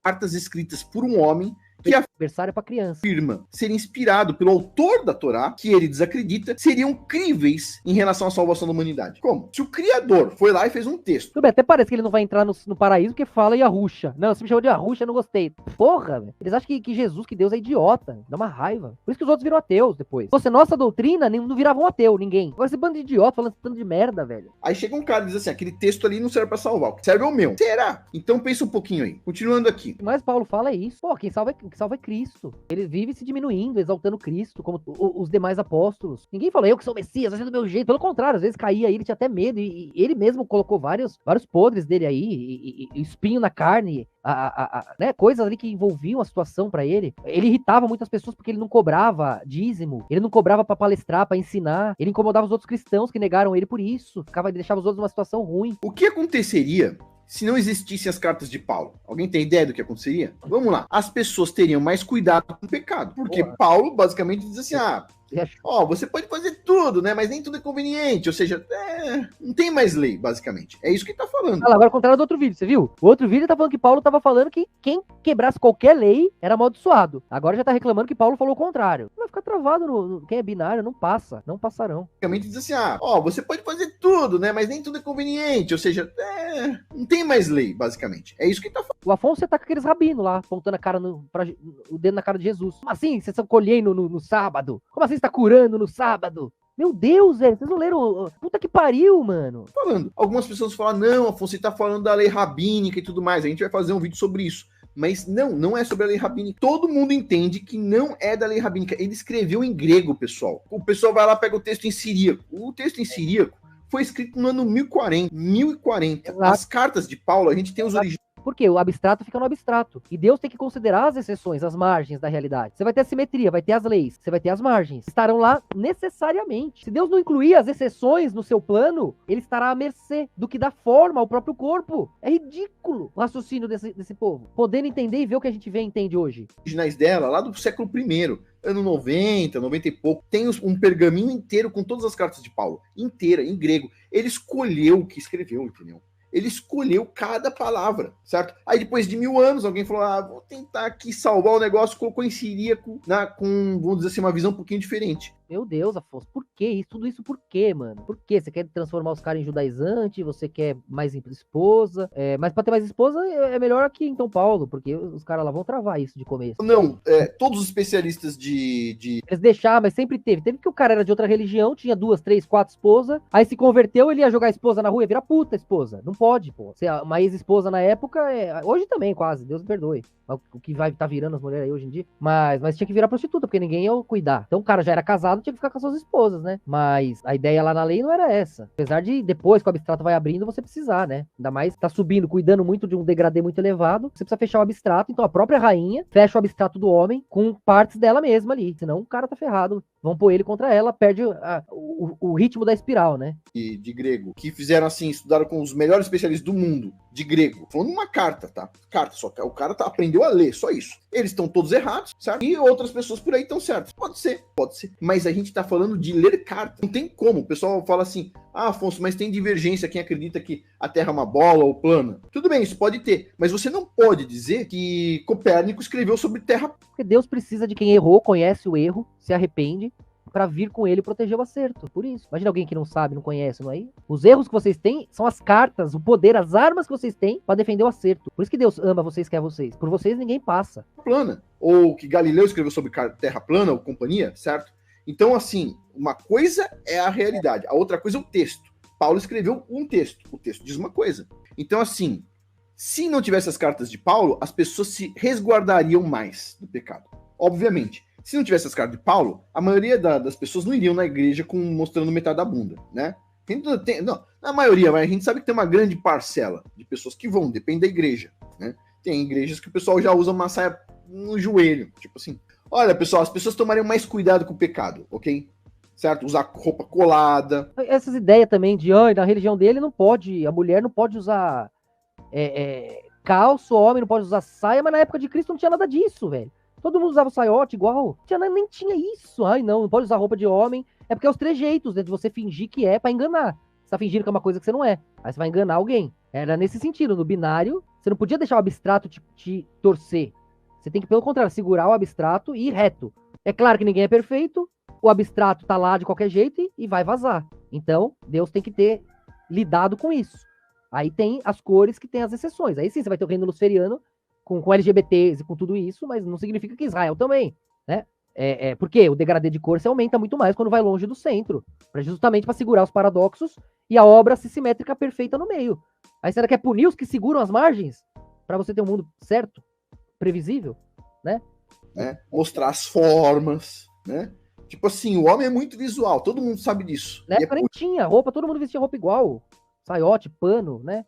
cartas escritas por um homem que adversário para criança afirma ser inspirado pelo autor da Torá, que ele desacredita, seriam críveis em relação à salvação da humanidade. Como? Se o criador foi lá e fez um texto. Tudo bem, até parece que ele não vai entrar no paraíso porque fala Yahusha. Não, você me chamou de Yahusha, eu não gostei. Porra, velho. Eles acham que Jesus, que Deus é idiota. Dá uma raiva. Por isso que os outros viram ateus depois. Você, nossa doutrina, não virava um ateu, ninguém. Agora esse bando de idiota falando tanto de merda, velho. Aí chega um cara e diz assim, aquele texto ali não serve pra salvar. O que serve é o meu. Será? Então pensa um pouquinho aí. Continuando aqui. O que mais Paulo fala é isso. Pô, quem salva é Cristo. Ele vive se diminuindo, exaltando Cristo, como os demais apóstolos. Ninguém falou, eu que sou o Messias, vai ser do meu jeito. Pelo contrário, às vezes caía aí, ele tinha até medo. E ele mesmo colocou vários podres dele aí, e espinho na carne, né, coisas ali que envolviam a situação pra ele. Ele irritava muitas pessoas porque ele não cobrava dízimo, ele não cobrava pra palestrar, pra ensinar. Ele incomodava os outros cristãos que negaram ele por isso. Ele deixava os outros numa situação ruim. O que aconteceria se não existissem as cartas de Paulo? Alguém tem ideia do que aconteceria? Vamos lá. As pessoas teriam mais cuidado com o pecado. Porque Paulo basicamente diz assim, você pode fazer tudo, né? Mas nem tudo é conveniente. Ou seja, não tem mais lei, basicamente. É isso que ele tá falando. Agora ao contrário do outro vídeo, você viu? O outro vídeo tá falando que Paulo tava falando que quem quebrasse qualquer lei era amaldiçoado. Agora já tá reclamando que Paulo falou o contrário. Vai ficar travado no quem é binário, não passa. Não passarão. Basicamente diz assim, você pode fazer tudo, né? Mas nem tudo é conveniente. Ou seja, não tem mais lei, basicamente. É isso que ele tá falando. O Afonso tá com aqueles rabinos lá, apontando o dedo na cara de Jesus. Como assim? Vocês estão colhendo no sábado? Como assim você tá curando no sábado? Meu Deus, velho, vocês não leram? Puta que pariu, mano. Falando. Algumas pessoas falam, não, Afonso, você tá falando da lei rabínica e tudo mais. A gente vai fazer um vídeo sobre isso. Mas não é sobre a lei rabínica. Todo mundo entende que não é da lei rabínica. Ele escreveu em grego, pessoal. O pessoal vai lá, pega o texto em siríaco. O texto em siríaco foi escrito no ano 1040. Exato. As cartas de Paulo, a gente tem os originais. Porque o abstrato fica no abstrato. E Deus tem que considerar as exceções, as margens da realidade. Você vai ter a simetria, vai ter as leis, você vai ter as margens. Estarão lá necessariamente. Se Deus não incluir as exceções no seu plano, ele estará à mercê do que dá forma ao próprio corpo. É ridículo o raciocínio desse povo. Podendo entender e ver o que a gente vê e entende hoje. Originais dela, lá do século I, ano 90 e pouco, tem um pergaminho inteiro com todas as cartas de Paulo. Inteira, em grego. Ele escolheu o que escreveu, entendeu? Ele escolheu cada palavra, certo? Aí depois de 1000 anos, alguém falou, vou tentar aqui salvar o negócio, colocou em siríaco, com, vamos dizer assim, uma visão um pouquinho diferente. Meu Deus, Afonso, por que isso? Tudo isso por quê, mano? Por quê? Você quer transformar os caras em judaizante? Você quer mais esposa? Mas pra ter mais esposa é melhor aqui em São Paulo, porque os caras lá vão travar isso de começo. Não, todos os especialistas de... Eles deixaram, mas sempre teve. Teve que o cara era de outra religião, tinha 2, 3, 4 esposas, aí se converteu, ele ia jogar a esposa na rua, ia virar puta esposa. Não pode, pô. Uma ex-esposa na época, hoje também quase, Deus me perdoe. O que vai estar virando as mulheres aí hoje em dia. Mas tinha que virar prostituta, porque ninguém ia cuidar. Então o cara já era casado, tinha que ficar com as suas esposas, né? Mas a ideia lá na lei não era essa. Apesar de depois que o abstrato vai abrindo, você precisar, né? Ainda mais tá subindo, cuidando muito de um degradê muito elevado, você precisa fechar o abstrato. Então a própria rainha fecha o abstrato do homem com partes dela mesma ali. Senão o cara tá ferrado. Vão pôr ele contra ela, perde o ritmo da espiral, né? De grego, que fizeram assim, estudaram com os melhores especialistas do mundo de grego. Falando uma carta, tá? Carta, só que o cara aprendeu a ler, só isso. Eles estão todos errados, certo? E outras pessoas por aí estão certas. Pode ser. Mas a gente tá falando de ler carta. Não tem como. O pessoal fala assim, Afonso, mas tem divergência quem acredita que a Terra é uma bola ou plana. Tudo bem, isso pode ter. Mas você não pode dizer que Copérnico escreveu sobre Terra. Porque Deus precisa de quem errou, conhece o erro, se arrepende, pra vir com ele proteger o acerto. Por isso. Imagina alguém que não sabe, não conhece, não é? Os erros que vocês têm são as cartas, o poder, as armas que vocês têm pra defender o acerto. Por isso que Deus ama vocês, quer vocês. Por vocês ninguém passa. Plana. Ou que Galileu escreveu sobre Terra plana ou companhia, certo? Então, assim, uma coisa é a realidade, a outra coisa é o texto. Paulo escreveu um texto. O texto diz uma coisa. Então, assim, se não tivesse as cartas de Paulo, as pessoas se resguardariam mais do pecado. Obviamente. Se não tivesse as cartas de Paulo, a maioria das pessoas não iriam na igreja mostrando metade da bunda, né? Não, na maioria, mas a gente sabe que tem uma grande parcela de pessoas que vão, depende da igreja, né? Tem igrejas que o pessoal já usa uma saia no joelho, tipo assim. Olha, pessoal, as pessoas tomariam mais cuidado com o pecado, ok? Certo? Usar roupa colada. Essas ideias também de, na religião dele não pode, a mulher não pode usar calço, o homem não pode usar saia, mas na época de Cristo não tinha nada disso, velho. Todo mundo usava saiote igual. Nem tinha isso. Ai, não pode usar roupa de homem. É porque é os trejeitos, né, de você fingir que é pra enganar. Você tá fingindo que é uma coisa que você não é. Aí você vai enganar alguém. Era nesse sentido, no binário, você não podia deixar o abstrato te torcer. Você tem que, pelo contrário, segurar o abstrato e ir reto. É claro que ninguém é perfeito, o abstrato tá lá de qualquer jeito e vai vazar. Então, Deus tem que ter lidado com isso. Aí tem as cores que tem as exceções. Aí sim, você vai ter o reino luciferiano com LGBTs e com tudo isso, mas não significa que Israel também, né? Porque o degradê de cor se aumenta muito mais quando vai longe do centro, justamente para segurar os paradoxos e a obra simétrica perfeita no meio. Aí você quer punir os que seguram as margens para você ter um mundo certo, previsível, né? Mostrar as formas, né? Tipo assim, o homem é muito visual, todo mundo sabe disso. Na época nem tinha roupa, todo mundo vestia roupa igual. Saiote, pano, né?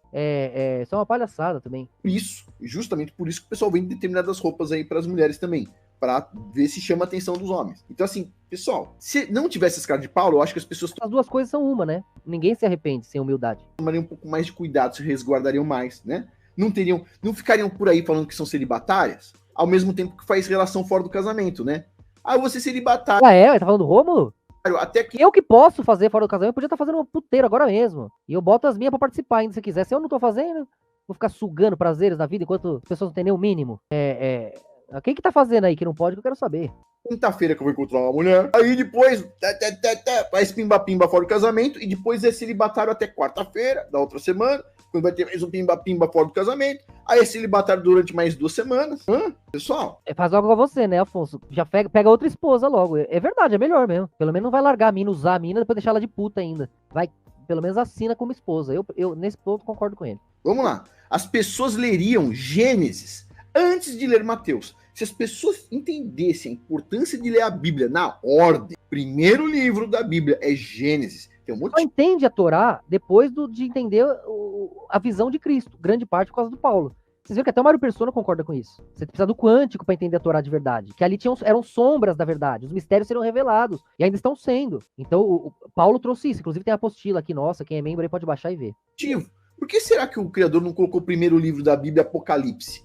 Isso é uma palhaçada também. Isso, justamente por isso que o pessoal vende determinadas roupas aí para as mulheres também, para ver se chama a atenção dos homens. Então assim, pessoal, se não tivesse esse cara de Paulo, eu acho que as pessoas As duas coisas são uma, né? Ninguém se arrepende sem humildade. tomariam um pouco mais de cuidado, se resguardariam mais, né? Não ficariam por aí falando que são celibatárias, ao mesmo tempo que faz relação fora do casamento, né? Ah, você celibatário, Tá falando do Rômulo? até que Eu que posso fazer fora do casamento, eu podia estar fazendo um puteiro agora mesmo. E eu boto as minhas pra participar ainda, se quiser. Se eu não tô fazendo, vou ficar sugando prazeres da vida enquanto as pessoas não têm nem o mínimo. Quem que tá fazendo aí que não pode, que eu quero saber. quinta-feira que eu vou encontrar uma mulher, aí depois faz pimba-pimba fora do casamento, e depois é celibatário até quarta-feira da outra semana, quando vai ter mais um pimba-pimba fora do casamento, aí é celibatário durante mais 2 semanas. Pessoal? Faz logo com você, né, Afonso? Já pega outra esposa logo. É verdade, é melhor mesmo. Pelo menos não vai largar a mina, usar a mina, depois deixar ela de puta ainda. Vai, pelo menos assina como esposa. Eu nesse ponto, concordo com ele. Vamos lá. As pessoas leriam Gênesis antes de ler Mateus. Se as pessoas entendessem a importância de ler a Bíblia na ordem, primeiro livro da Bíblia é Gênesis. Tem um monte Só entende a Torá depois de entender a visão de Cristo, grande parte por causa do Paulo. Vocês viram que até o Mário Persona concorda com isso. Você precisa do quântico para entender a Torá de verdade. Que ali eram sombras da verdade. Os mistérios serão revelados. E ainda estão sendo. Então, o Paulo trouxe isso. Inclusive, tem a apostila aqui, nossa. Quem é membro aí pode baixar e ver. Por que será que o Criador não colocou o primeiro livro da Bíblia, Apocalipse?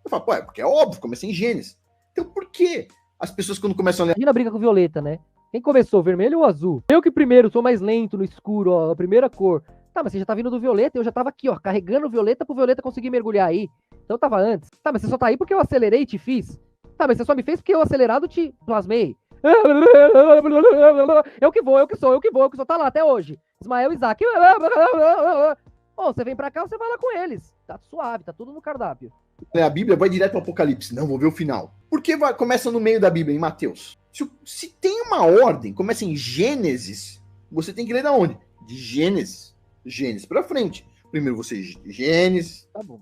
Eu falo, pô, porque é óbvio, começa em Gênesis. Então, por que as pessoas, quando começam a ler. Imagina a briga com Violeta, né? Quem começou, vermelho ou azul? Eu que primeiro sou mais lento no escuro, ó, a primeira cor. Tá, mas você já tá vindo do Violeta, eu já tava aqui, ó, carregando o Violeta pro Violeta conseguir mergulhar aí. Então eu tava antes. Tá, mas você só tá aí porque eu acelerei e te fiz. Tá, mas você só me fez porque eu acelerado te plasmei. Eu que vou, tá lá até hoje. Ismael, Isaac. Pô, você vem pra cá, você vai lá com eles. Tá suave, tá tudo no cardápio. A Bíblia vai direto para o Apocalipse. Não, vou ver o final. Por que começa no meio da Bíblia, em Mateus? Se tem uma ordem, começa em Gênesis, você tem que ler da onde? De Gênesis. Gênesis para frente. Primeiro você Gênesis. Tá bom.